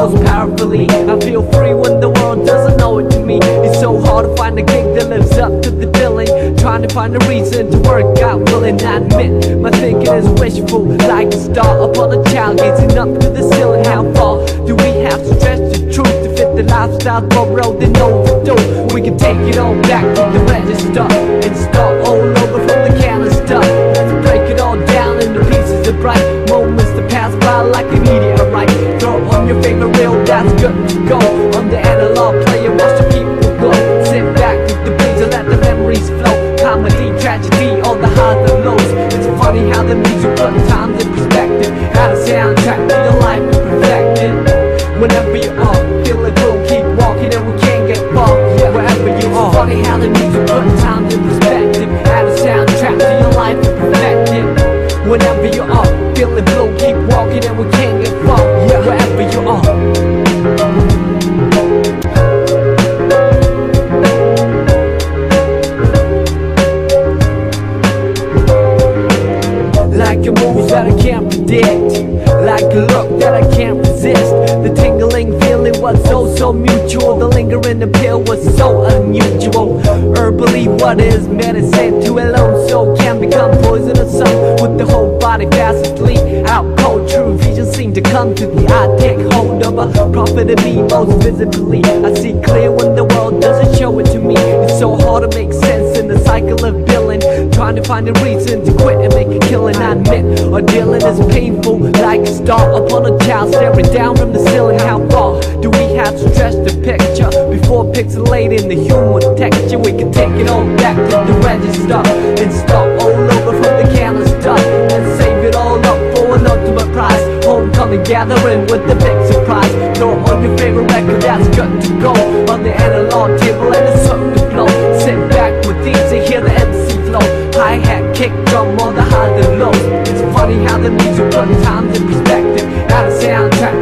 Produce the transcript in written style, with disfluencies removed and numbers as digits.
most powerfully. I feel free when the world doesn't know it to me. It's so hard to find a gig that lives up to the billing. Trying to find a reason to work out, willing to admit my thinking is wishful, like a star upon a child gazing up to the ceiling. How far do we have to stretch the truth to fit the lifestyle borrowed and overdue? We can take it all back to the register and start all over from the canister. Let's break it all down into pieces of bright moments that pass by like a meteorite. Throw on your favorite reel, that's good to go. On the analog player, watch the people glow. Sit back with the breeze and let the memories flow. Comedy, tragedy, all the highs and lows. It's funny how the music puts times in perspective. Add a soundtrack to your life and perfect it. Whenever you are, feel it will keep walking and we can't get far. Yeah, wherever you are. It's funny how the music puts times in perspective. Add a soundtrack to your life and perfect it. Whenever you are, feel it will keep walking and we can't get far. Yeah, wherever you are. Like a move that I can't predict, like a look that I can't resist. The tingling feeling was so mutual. The lingering appeal was so unusual. Herbally, what is medicine to a lone soul can become poisonous. Some with the whole body fast asleep. Out cold, true vision seem to come to the eye. Take hold of a prophet of me most visibly. I see clear when the world doesn't show it to me. It's so hard to make sense in the cycle of billing. Trying to find a reason to quit and make a killing. I admit, our dealing is painful, like a star upon a child staring down from the ceiling. How far do we have to stretch the picture before pixelating the human texture? We can take it all back to the register and start all over from the canister and save it all up for an ultimate prize. Homecoming gathering with the big surprise. Throw on your favorite record, that's good to go. On the analog table and it's something to blow. Sit back with these and hear the MC flow. Hi-hat, kick, drum on the highs and lows. It's funny how the music puts times in perspective. Add a soundtrack